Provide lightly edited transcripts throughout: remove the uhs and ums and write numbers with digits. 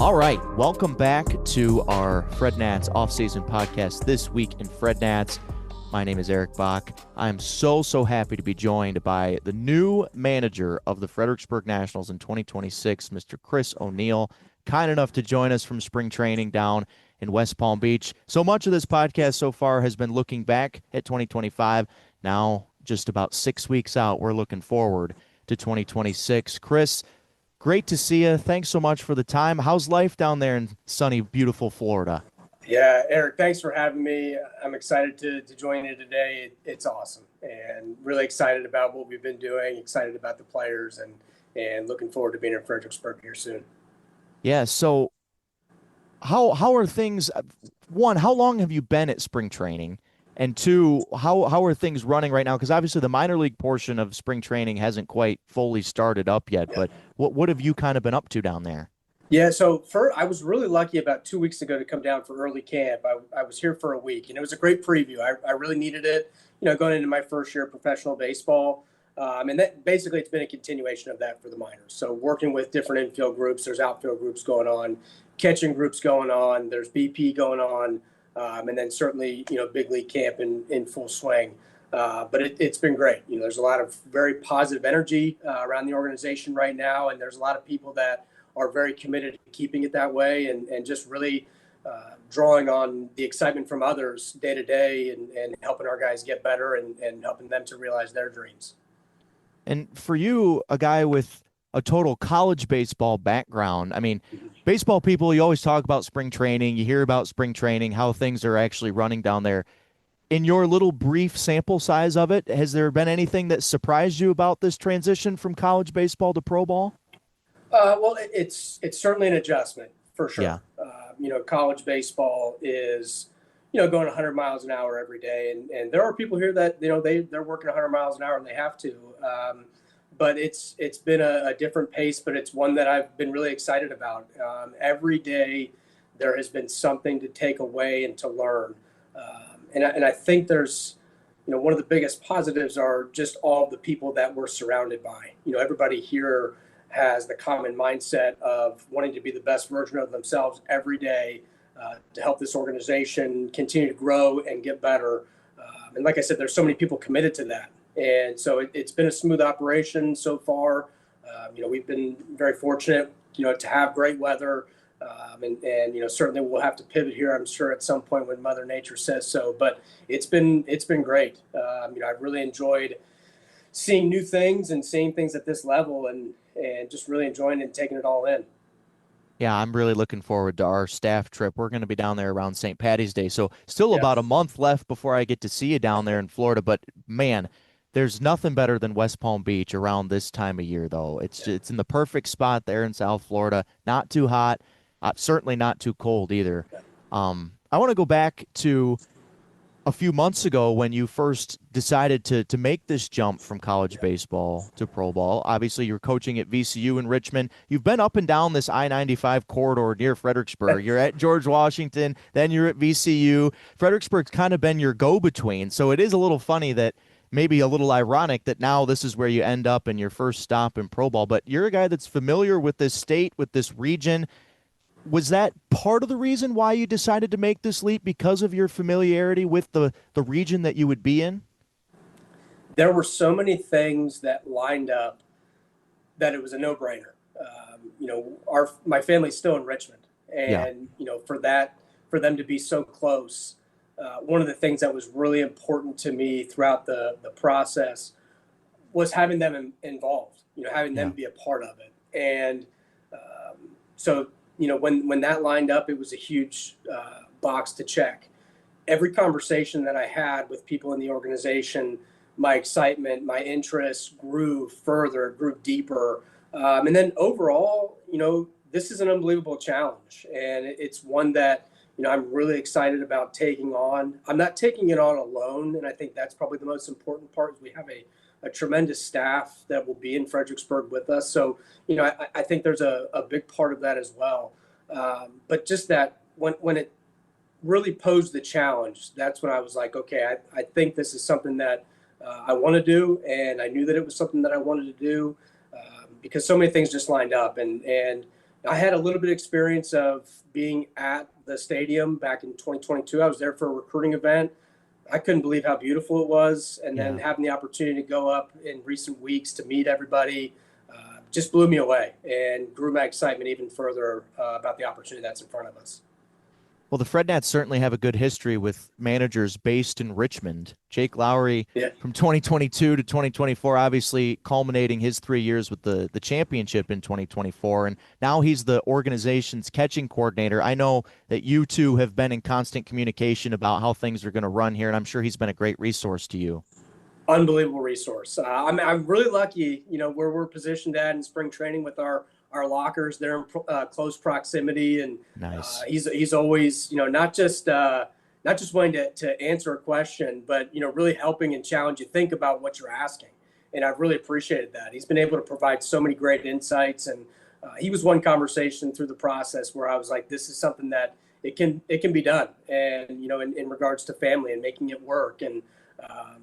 All right, welcome back to our Fred Nats offseason podcast this week in Fred Nats. My name is Eric Bach. I'm so happy to be joined by the new manager of the Fredericksburg Nationals in 2026, Mr. Chris O'Neill, kind enough to join us from spring training down in West Palm Beach. So much of this podcast so far has been looking back at 2025. Now, just about 6 weeks out, we're looking forward to 2026. Chris, great to see you. Thanks so much for the time. How's life down there in sunny, beautiful Florida? Yeah, Eric, thanks for having me. I'm excited to join you today. It's awesome and really excited about what we've been doing, excited about the players, and looking forward to being in Fredericksburg here soon. Yeah, so how are things? One, how long have you been at spring training? And two, how are things running right now? Because obviously the minor league portion of spring training hasn't quite fully started up yet, but what have you kind of been up to down there? Yeah, so I was really lucky about 2 weeks ago to come down for early camp. I was here for a week, and it was a great preview. I really needed it, going into my first year of professional baseball. And that basically it's been a continuation of that for the minors. So working with different infield groups, there's outfield groups going on, catching groups going on, there's BP going on, and then certainly, big league camp in full swing. But it's been great. There's a lot of very positive energy around the organization right now, and there's a lot of people that are very committed to keeping it that way and just really drawing on the excitement from others day to day and helping our guys get better and helping them to realize their dreams. And for you, a guy with a total college baseball background, I mean, baseball people, you always talk about spring training. You hear about spring training, how things are actually running down there. In your little brief sample size of it, has there been anything that surprised you about this transition from college baseball to pro ball? Well, it's certainly an adjustment for sure. Yeah. College baseball is, going 100 miles an hour every day. And there are people here that, they're working 100 miles an hour and they have to. But it's been a different pace, but it's one that I've been really excited about. Every day there has been something to take away and to learn. And I think there's, one of the biggest positives are just all the people that we're surrounded by. Everybody here has the common mindset of wanting to be the best version of themselves every day to help this organization continue to grow and get better. And like I said, there's so many people committed to that. And so it's been a smooth operation so far. We've been very fortunate, to have great weather. And certainly we'll have to pivot here, I'm sure, at some point when Mother Nature says so. But it's been great. I've really enjoyed seeing new things and seeing things at this level and just really enjoying it and taking it all in. Yeah, I'm really looking forward to our staff trip. We're going to be down there around St. Patty's Day. So still about a month left before I get to see you down there in Florida. But, man, there's nothing better than West Palm Beach around this time of year, though. It's in the perfect spot there in South Florida. Not too hot, certainly not too cold either. I want to go back to a few months ago when you first decided to make this jump from college baseball to pro ball. Obviously, you're coaching at VCU in Richmond. You've been up and down this I-95 corridor near Fredericksburg. You're at George Washington, then you're at VCU. Fredericksburg's kind of been your go-between, so it is a little funny that maybe a little ironic that now this is where you end up in your first stop in pro ball. But you're a guy that's familiar with this state, with this region. Was that part of the reason why you decided to make this leap, because of your familiarity with the region that you would be in? There were so many things that lined up that it was a no-brainer. My family's still in Richmond, and for them to be so close, one of the things that was really important to me throughout the process was having them involved. Having them be a part of it, and so. When that lined up, it was a huge box to check. Every conversation that I had with people in the organization, my excitement, my interest grew further, grew deeper. And then overall, this is an unbelievable challenge. And it's one that, I'm really excited about taking on. I'm not taking it on alone. And I think that's probably the most important part is we have a tremendous staff that will be in Fredericksburg with us. So, I think there's a big part of that as well. But just that when it really posed the challenge, that's when I was like, okay, I think this is something that I want to do. And I knew that it was something that I wanted to do because so many things just lined up. And I had a little bit of experience of being at the stadium back in 2022. I was there for a recruiting event. I couldn't believe how beautiful it was. And then having the opportunity to go up in recent weeks to meet everybody just blew me away and grew my excitement even further about the opportunity that's in front of us. Well, the Fred Nats certainly have a good history with managers based in Richmond. Jake Lowry from 2022 to 2024, obviously culminating his 3 years with the championship in 2024. And now he's the organization's catching coordinator. I know that you two have been in constant communication about how things are going to run here, and I'm sure he's been a great resource to you. Unbelievable resource. I'm really lucky, where we're positioned at in spring training with our lockers. They're in close proximity, and nice. He's always, not just wanting to answer a question, but really helping and challenge you think about what you're asking. And I've really appreciated that. He's been able to provide so many great insights, and he was one conversation through the process where I was like, this is something that it can be done, and in regards to family and making it work. And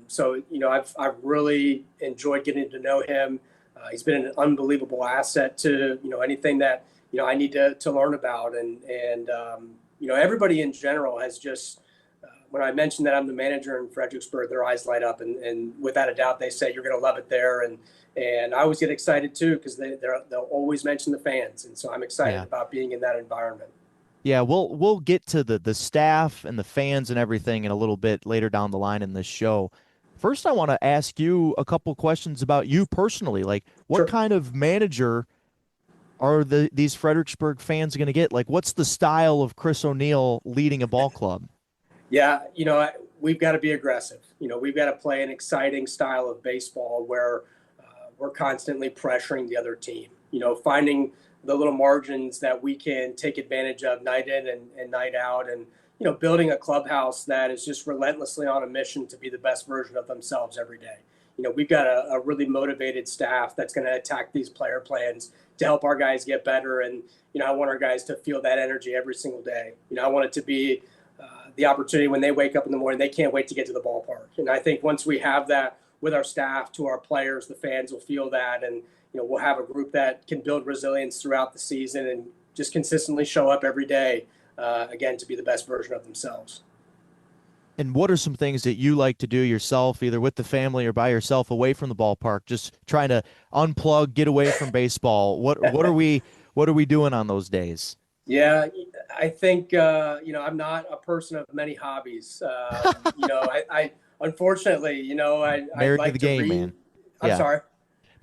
so I've really enjoyed getting to know him. He's been an unbelievable asset to anything that I need to learn about, and everybody in general has just when I mentioned that I'm the manager in Fredericksburg, their eyes light up, and without a doubt they say you're going to love it there, and I always get excited too because they'll always mention the fans, and so I'm excited about being in that environment. Yeah, we'll get to the staff and the fans and everything in a little bit later down the line in this show. First, I want to ask you a couple questions about you personally. Like, what kind of manager are these Fredericksburg fans going to get? Like, what's the style of Chris O'Neill leading a ball club? Yeah, we've got to be aggressive. We've got to play an exciting style of baseball where we're constantly pressuring the other team. Finding the little margins that we can take advantage of night in and night out, and building a clubhouse that is just relentlessly on a mission to be the best version of themselves every day. We've got a really motivated staff that's going to attack these player plans to help our guys get better. And, I want our guys to feel that energy every single day. I want it to be the opportunity when they wake up in the morning, they can't wait to get to the ballpark. And I think once we have that with our staff to our players, the fans will feel that. And, we'll have a group that can build resilience throughout the season and just consistently show up every day, again, to be the best version of themselves. And what are some things that you like to do yourself, either with the family or by yourself away from the ballpark, just trying to unplug, get away from baseball? What are we doing on those days? Yeah, I think, I'm not a person of many hobbies. I unfortunately, I married like to the game, read. man. I'm sorry.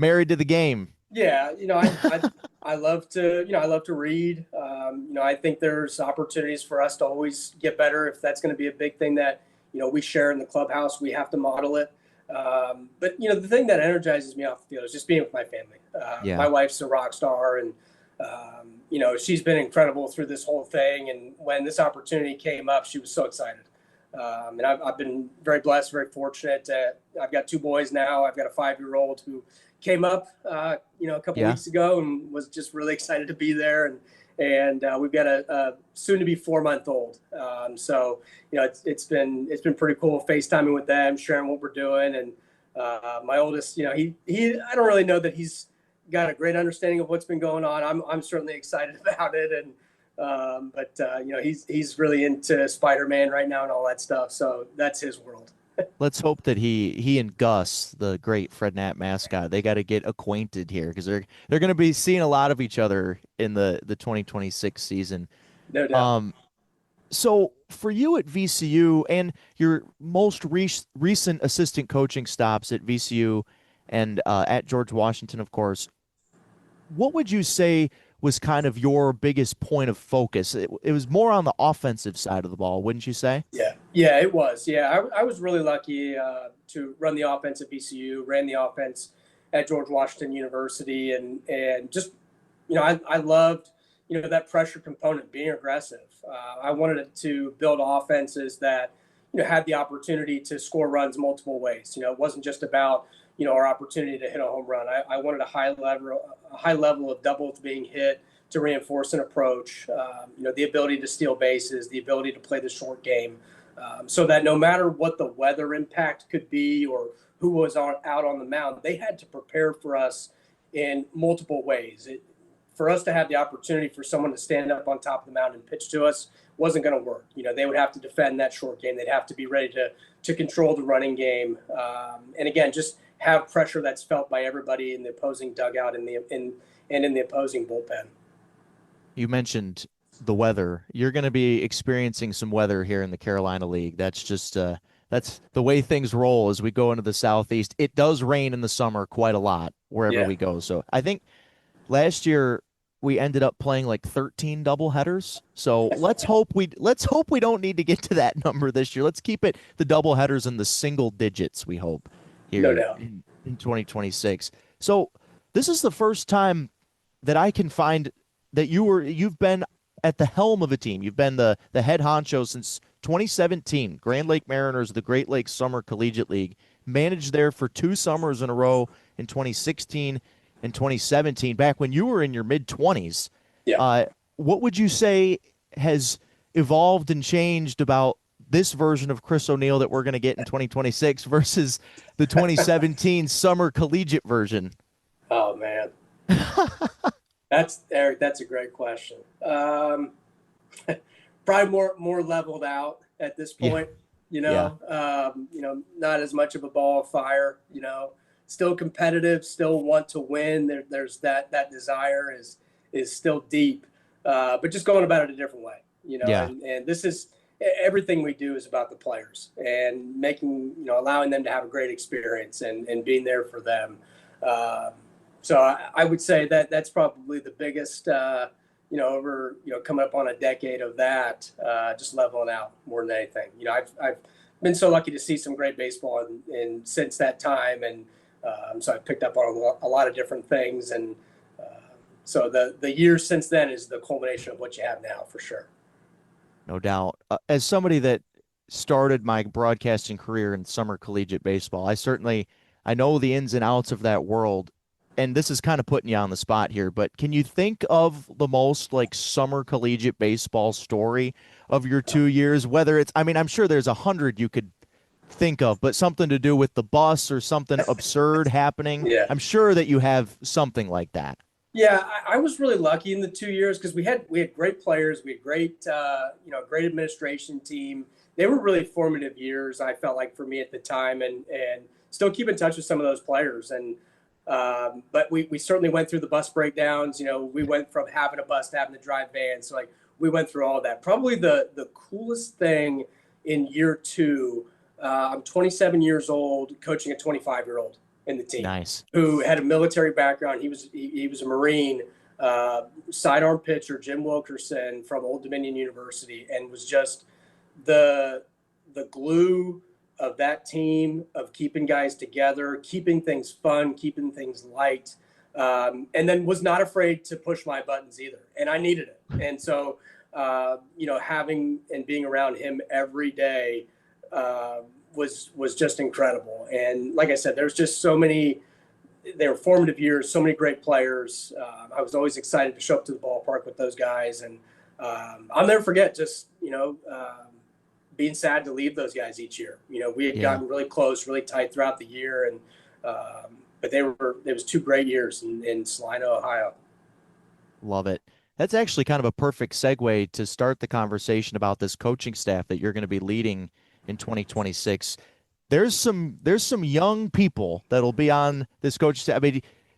Married to the game. Yeah, I love to read. I think there's opportunities for us to always get better. If that's going to be a big thing that we share in the clubhouse, we have to model it. But the thing that energizes me off the field is just being with my family. My wife's a rock star, and she's been incredible through this whole thing. And when this opportunity came up, she was so excited. And I've been very blessed, very fortunate. I've got 2 boys now. I've got a 5-year-old who came up, a couple weeks ago and was just really excited to be there. And we've got a soon to be 4-month-old. So, it's been pretty cool FaceTiming with them, sharing what we're doing. And my oldest, he I don't really know that he's got a great understanding of what's been going on. I'm certainly excited about it. And, but he's really into Spider-Man right now and all that stuff. So that's his world. Let's hope that he and Gus, the great Fred Nat mascot, they got to get acquainted here because they're going to be seeing a lot of each other in the 2026 season. No doubt. So for you at VCU and your most recent assistant coaching stops at VCU and at George Washington, of course, what would you say was kind of your biggest point of focus? It was more on the offensive side of the ball, wouldn't you say? Yeah, it was. Yeah, I was really lucky to run the offense at VCU, ran the offense at George Washington University, and just, I loved, that pressure component, being aggressive. I wanted to build offenses that, had the opportunity to score runs multiple ways. It wasn't just about, our opportunity to hit a home run. I wanted a high level of doubles being hit to reinforce an approach, the ability to steal bases, the ability to play the short game, so that no matter what the weather impact could be or who was out on the mound, they had to prepare for us in multiple ways. for us to have the opportunity for someone to stand up on top of the mountain and pitch to us wasn't going to work. They would have to defend that short game. They'd have to be ready to control the running game. And again, just have pressure that's felt by everybody in the opposing dugout and in the opposing bullpen. You mentioned the weather. You're going to be experiencing some weather here in the Carolina League. That's just that's the way things roll as we go into the Southeast. It does rain in the summer quite a lot wherever we go. So I think last year we ended up playing like 13 doubleheaders. So let's hope we don't need to get to that number this year. Let's keep it the doubleheaders in the single digits, we hope, here no doubt. in 2026. So this is the first time that I can find that you've been at the helm of a team. You've been the head honcho since 2017. Grand Lake Mariners, the Great Lakes Summer Collegiate League, managed there for 2 summers in a row in 2016 and 2017, back when you were in your mid-20s. Yeah. What would you say has evolved and changed about this version of Chris O'Neill that we're going to get in 2026 versus the 2017 Summer Collegiate version? Oh, man. Eric, that's a great question. Probably more leveled out at this point, not as much of a ball of fire, still competitive, still want to win. There's that desire is still deep, but just going about it a different way, and this is everything we do is about the players and making, allowing them to have a great experience and being there for them. So I would say that's probably the biggest, over, coming up on a decade of that, just leveling out more than anything. I've been so lucky to see some great baseball and since that time. And so I picked up on a lot of different things. And so the years since then is the culmination of what you have now, for sure. No doubt. As somebody that started my broadcasting career in summer collegiate baseball, I know the ins and outs of that world. And this is kind of putting you on the spot here, but can you think of the most like summer collegiate baseball story of your 2 years? Whether it's, I'm sure there's 100 you could think of, but something to do with the bus or something absurd happening. Yeah. I'm sure that you have something like that. Yeah, I was really lucky in the 2 years because we had great players, we had great great administration team. They were really formative years, I felt like, for me at the time, and still keep in touch with some of those players. And but we certainly went through the bus breakdowns. We went from having a bus to having to drive vans. So we went through all that. Probably the coolest thing in year 2. I'm 27 years old, coaching a 25-year-old in the team. Nice. Who had a military background. He was a Marine, sidearm pitcher, Jim Wilkerson from Old Dominion University, and was just the glue of that team, of keeping guys together, keeping things fun, keeping things light, and then was not afraid to push my buttons either. And I needed it. And so, having and being around him every day was just incredible. And like I said, there's just they were formative years, so many great players. I was always excited to show up to the ballpark with those guys. And I'll never forget just, being sad to leave those guys each year. We had gotten really close, really tight throughout the year. And, but it was 2 great years in Salina, Ohio. Love it. That's actually kind of a perfect segue to start the conversation about this coaching staff that you're going to be leading in 2026. There's some young people that'll be on this coaching staff.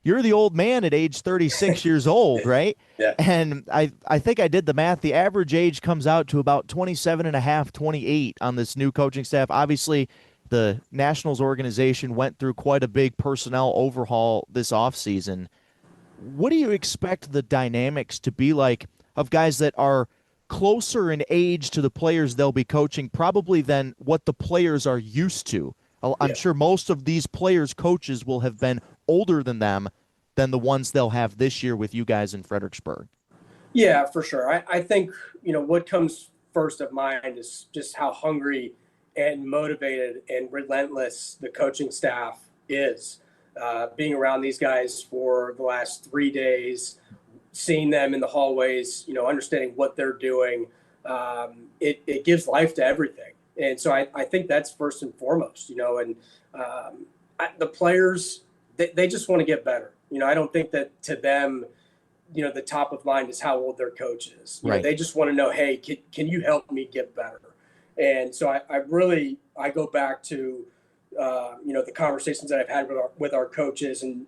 You're the old man at age 36 years old, right? Yeah. And I think I did the math. The average age comes out to about 27 and a half, 28 on this new coaching staff. Obviously, the Nationals organization went through quite a big personnel overhaul this offseason. What do you expect the dynamics to be like of guys that are closer in age to the players they'll be coaching probably than what the players are used to? I'm sure most of these players' coaches will have been older than the ones they'll have this year with you guys in Fredericksburg. Yeah, for sure. I think, what comes first of mind is just how hungry and motivated and relentless the coaching staff is. Being around these guys for the last 3 days, seeing them in the hallways, understanding what they're doing, it gives life to everything. And so I think that's first and foremost, and the players, they just want to get better. I don't think that to them the top of mind is how old their coach is. Right. They just want to know, hey, can you help me get better? And so I go back to, the conversations that I've had with our coaches, and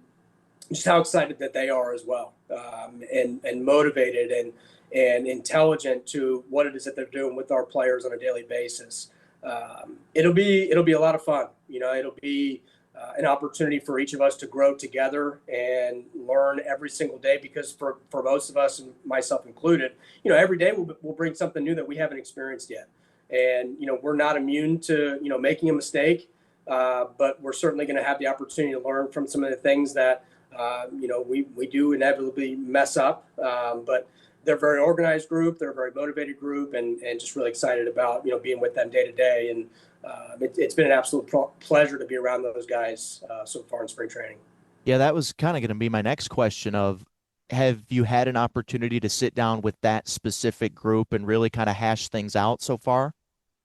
just how excited that they are as well, and motivated and intelligent to what it is that they're doing with our players on a daily basis. It'll be a lot of fun. It'll be an opportunity for each of us to grow together and learn every single day, because for most of us, and myself included, every day we'll bring something new that we haven't experienced yet. And, we're not immune to, making a mistake, but we're certainly going to have the opportunity to learn from some of the things that, we do inevitably mess up. But they're a very organized group. They're a very motivated group, and just really excited about, being with them day to day. And it's been an absolute pleasure to be around those guys so far in spring training. Yeah, that was kind of going to be my next question of, have you had an opportunity to sit down with that specific group and really kind of hash things out so far?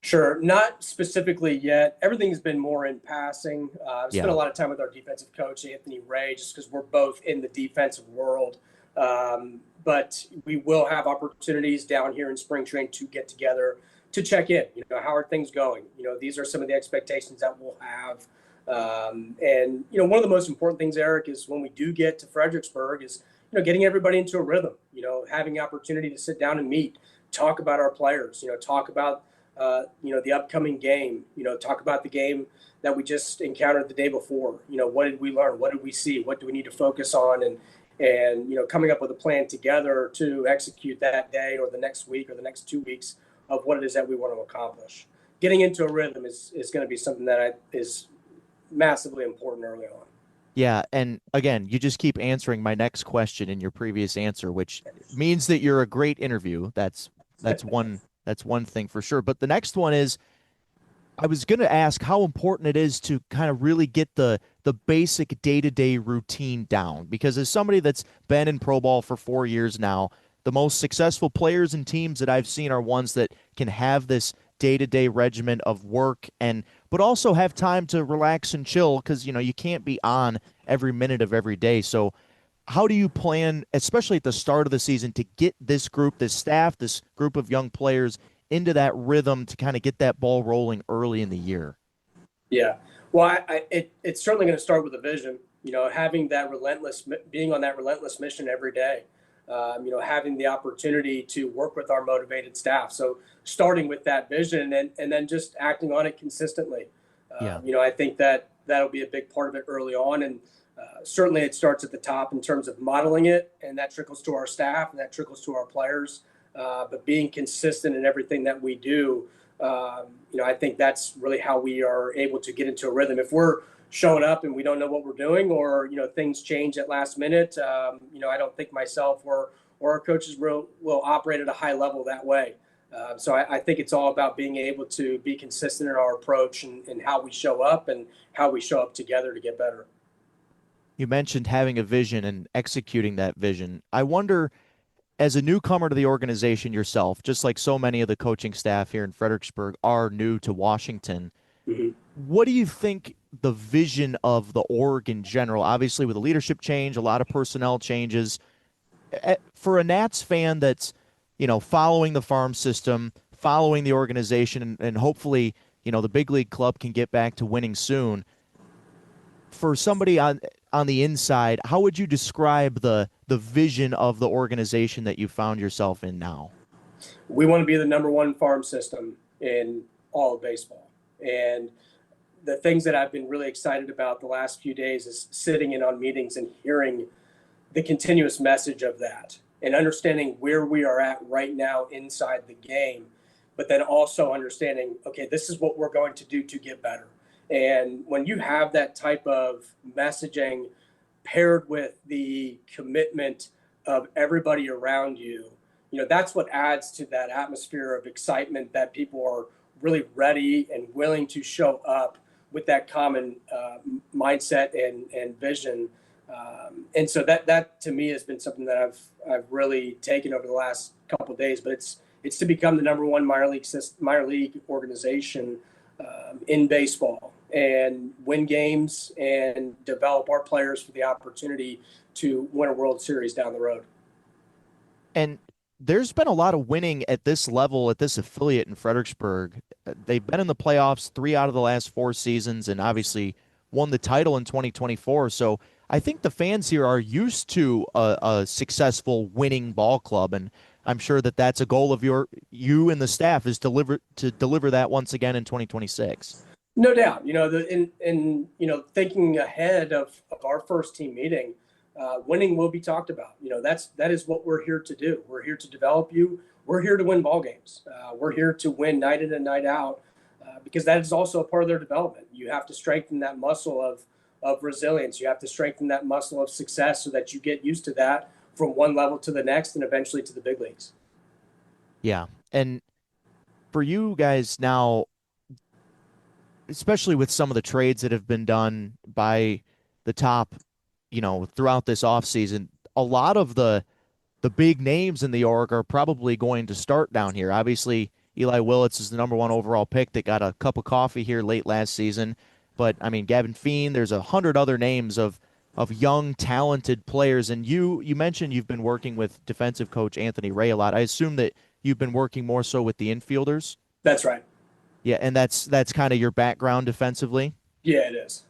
Sure. Not specifically yet. Everything's been more in passing. I've spent a lot of time with our defensive coach, Anthony Ray, just because we're both in the defensive world. But we will have opportunities down here in spring training to get together to check in. How are things going? These are some of the expectations that we'll have. And one of the most important things, Eric, is when we do get to Fredericksburg is, getting everybody into a rhythm, having the opportunity to sit down and meet, talk about our players, talk about, the upcoming game, talk about the game that we just encountered the day before. What did we learn? What did we see? What do we need to focus on? And coming up with a plan together to execute that day or the next week or the next 2 weeks of what it is that we want to accomplish. Getting into a rhythm is going to be something that is massively important early on. Yeah, and again, you just keep answering my next question in your previous answer, which means that you're a great interview. That's one thing for sure. But the next one is, I was going to ask how important it is to kind of really get the basic day-to-day routine down, because as somebody that's been in pro ball for 4 years now, the most successful players and teams that I've seen are ones that can have this day-to-day regimen of work, but also have time to relax and chill, because you can't be on every minute of every day. So how do you plan, especially at the start of the season, to get this group, this staff, this group of young players into that rhythm to kind of get that ball rolling early in the year? Yeah, well, it's certainly going to start with a vision, having being on that relentless mission every day, having the opportunity to work with our motivated staff. So starting with that vision and then just acting on it consistently. I think that'll be a big part of it early on. And certainly it starts at the top in terms of modeling it, and that trickles to our staff and that trickles to our players. But being consistent in everything that we do, I think that's really how we are able to get into a rhythm. If we're showing up and we don't know what we're doing, or things change at last minute, I don't think myself or our coaches will operate at a high level that way. So I think it's all about being able to be consistent in our approach and how we show up and how we show up together to get better. You mentioned having a vision and executing that vision. I wonder, as a newcomer to the organization yourself, just like so many of the coaching staff here in Fredericksburg are new to Washington, what do you think the vision of the org in general, obviously with a leadership change, a lot of personnel changes, for a Nats fan that's, following the farm system, following the organization, and hopefully, the big league club can get back to winning soon. For somebody on the inside, how would you describe the vision of the organization that you found yourself in now? We want to be the number one farm system in all of baseball. And the things that I've been really excited about the last few days is sitting in on meetings and hearing the continuous message of that, and understanding where we are at right now inside the game, but then also understanding, okay, this is what we're going to do to get better. And when you have that type of messaging paired with the commitment of everybody around you, that's what adds to that atmosphere of excitement, that people are really ready and willing to show up with that common mindset and vision. And so that to me has been something that I've really taken over the last couple of days. But it's to become the number one minor league organization in baseball, and win games and develop our players for the opportunity to win a World Series down the road. And there's been a lot of winning at this level, at this affiliate in Fredericksburg. They've been in the playoffs 3 out of the last 4 seasons and obviously won the title in 2024. So I think the fans here are used to a successful winning ball club. And I'm sure that that's a goal of you and the staff is to deliver that once again in 2026. No doubt. Thinking ahead of our first team meeting, winning will be talked about. That is what we're here to do. We're here to develop you. We're here to win ball games. We're here to win night in and night out, because that is also a part of their development. You have to strengthen that muscle of resilience. You have to strengthen that muscle of success so that you get used to that from one level to the next and eventually to the big leagues. Yeah. And for you guys now, especially with some of the trades that have been done by the top, throughout this offseason, a lot of the big names in the org are probably going to start down here. Obviously, Eli Willits is the #1 overall pick that got a cup of coffee here late last season. But I mean, Gavin Feen, there's 100 other names of young, talented players. And you mentioned you've been working with defensive coach Anthony Ray a lot. I assume that you've been working more so with the infielders. That's right. Yeah, and that's kind of your background defensively. Yeah, it is.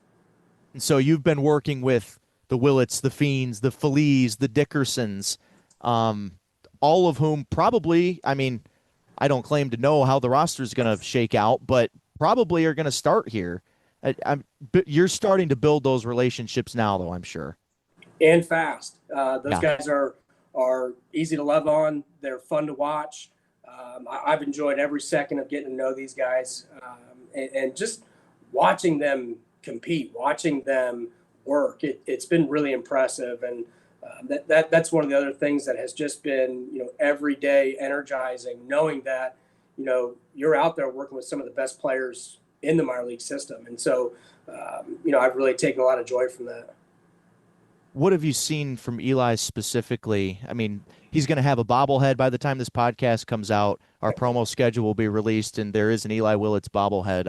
And so you've been working with the Willits, the Fiends, the Feliz, the Dickersons, all of whom probably, I mean, I don't claim to know how the roster is going to shake out, but probably are going to start here. You're starting to build those relationships now, though, I'm sure. And fast. Those guys are easy to love on. They're fun to watch. I've enjoyed every second of getting to know these guys, and just watching them compete, watching them work. It's been really impressive, and that's one of the other things that has just been every day energizing, knowing that you're out there working with some of the best players in the minor league system, and so I've really taken a lot of joy from that. What have you seen from Eli specifically? I mean, he's going to have a bobblehead by the time this podcast comes out. Our promo schedule will be released, and there is an Eli Willits bobblehead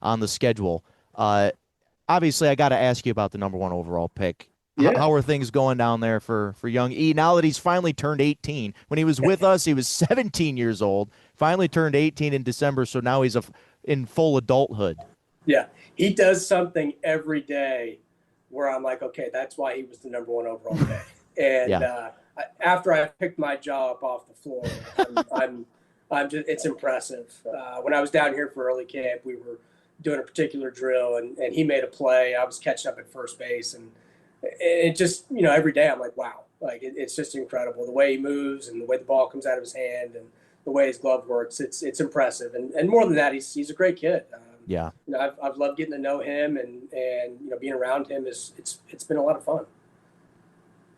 on the schedule. Obviously, I got to ask you about the #1 overall pick. Yeah. How are things going down there for young E now that he's finally turned 18? When he was with us, he was 17 years old. Finally turned 18 in December, so now he's in full adulthood. Yeah, he does something every day where I'm like, okay, that's why he was the #1 overall pick. And after I picked my jaw up off the floor, I'm just, it's impressive. When I was down here for early camp, we were doing a particular drill, and he made a play. I was catching up at first base, and it just, every day I'm like, wow, like it's just incredible the way he moves and the way the ball comes out of his hand and the way his glove works. It's impressive, and more than that, he's a great kid. Yeah, I've loved getting to know him, and being around him it's been a lot of fun.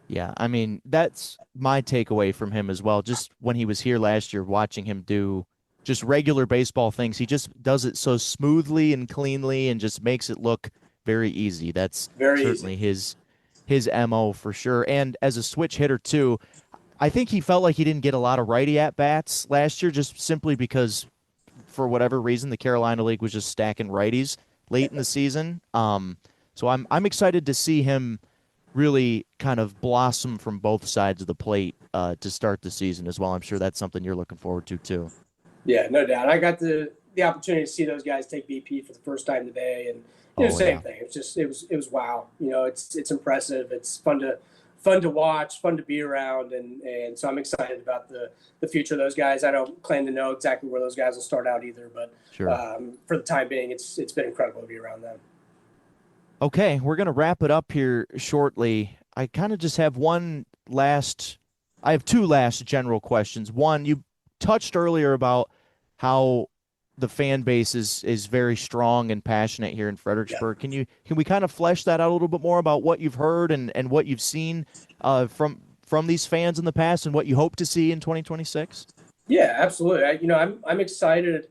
Yeah, I mean, that's my takeaway from him as well. Just when he was here last year, watching him do just regular baseball things, he just does it so smoothly and cleanly and just makes it look very easy. That's certainly his MO for sure. And as a switch hitter too, I think he felt like he didn't get a lot of righty at bats last year, just simply because for whatever reason the Carolina League was just stacking righties late in the season. So I'm excited to see him really kind of blossom from both sides of the plate to start the season as well. I'm sure that's something you're looking forward to too. Yeah, no doubt. I got the opportunity to see those guys take BP for the first time today, and same thing. It was wow. It's impressive. It's fun to watch, fun to be around, and so I'm excited about the future of those guys. I don't claim to know exactly where those guys will start out either, but sure. For the time being, it's been incredible to be around them. Okay, we're going to wrap it up here shortly. I kind of just have I have two last general questions. One, you touched earlier about how the fan base is very strong and passionate here in Fredericksburg. Yeah. Can we kind of flesh that out a little bit more about what you've heard and what you've seen from these fans in the past and what you hope to see in 2026? Yeah, absolutely. I'm excited.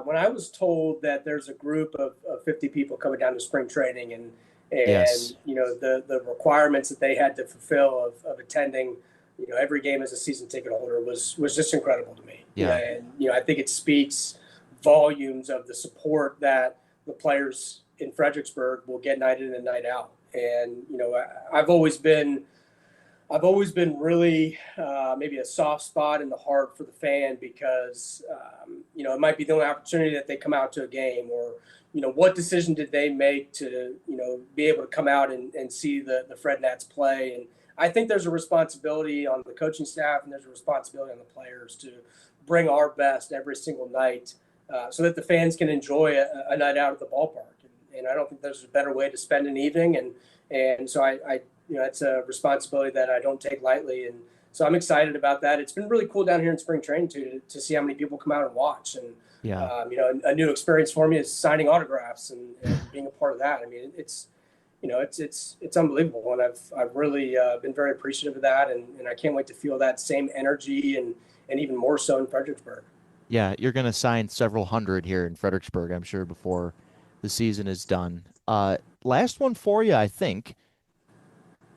When I was told that there's a group of 50 people coming down to spring training and yes. The requirements that they had to fulfill of attending every game as a season ticket holder was just incredible to me. Yeah. And I think it speaks volumes of the support that the players in Fredericksburg will get night in and night out. And I've always been I've always been really maybe a soft spot in the heart for the fan because it might be the only opportunity that they come out to a game, or what decision did they make to be able to come out and see the Fred Nats play. And I think there's a responsibility on the coaching staff and there's a responsibility on the players to bring our best every single night, so that the fans can enjoy a night out at the ballpark. And I don't think there's a better way to spend an evening. And so I it's a responsibility that I don't take lightly. And so I'm excited about that. It's been really cool down here in spring training to see how many people come out and watch. And, Yeah. a new experience for me is signing autographs and being a part of that. I mean, it's unbelievable. And I've really been very appreciative of that. And I can't wait to feel that same energy and even more so in Fredericksburg. Yeah, you're going to sign several hundred here in Fredericksburg, I'm sure, before the season is done. Last one for you, I think.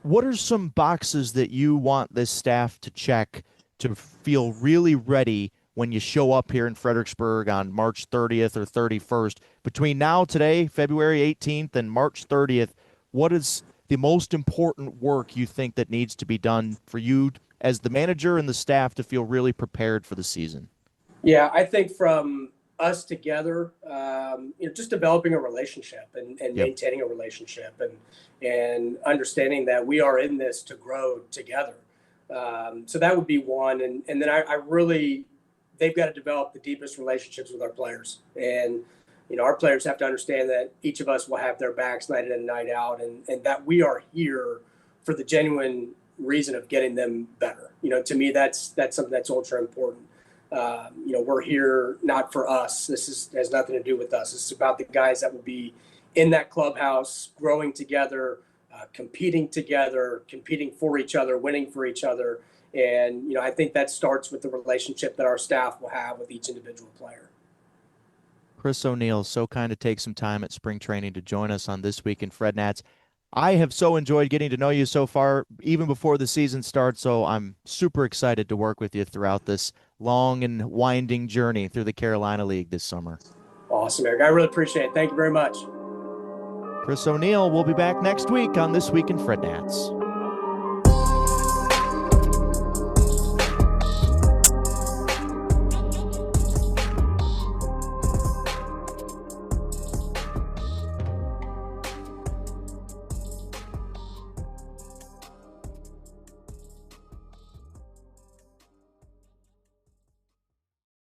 What are some boxes that you want this staff to check to feel really ready when you show up here in Fredericksburg on March 30th or 31st? Between now, today, February 18th, and March 30th, what is the most important work you think that needs to be done for you as the manager and the staff to feel really prepared for the season? Yeah, I think from us together, just developing a relationship and Yep. maintaining a relationship and understanding that we are in this to grow together. So that would be one. And then I really, they've got to develop the deepest relationships with our players. And, our players have to understand that each of us will have their backs night in and night out, and that we are here for the genuine reason of getting them better. To me, that's something that's ultra important. We're here not for us. Has nothing to do with us. It's about the guys that will be in that clubhouse, growing together, competing together, competing for each other, winning for each other. And, I think that starts with the relationship that our staff will have with each individual player. Chris O'Neill, so kind to take some time at spring training to join us on This Week in Fred Nats. I have so enjoyed getting to know you so far, even before the season starts, so I'm super excited to work with you throughout this long and winding journey through the Carolina League this summer. Awesome, Eric. I really appreciate it. Thank you very much. Chris O'Neill will be back next week on This Week in Fred Nats.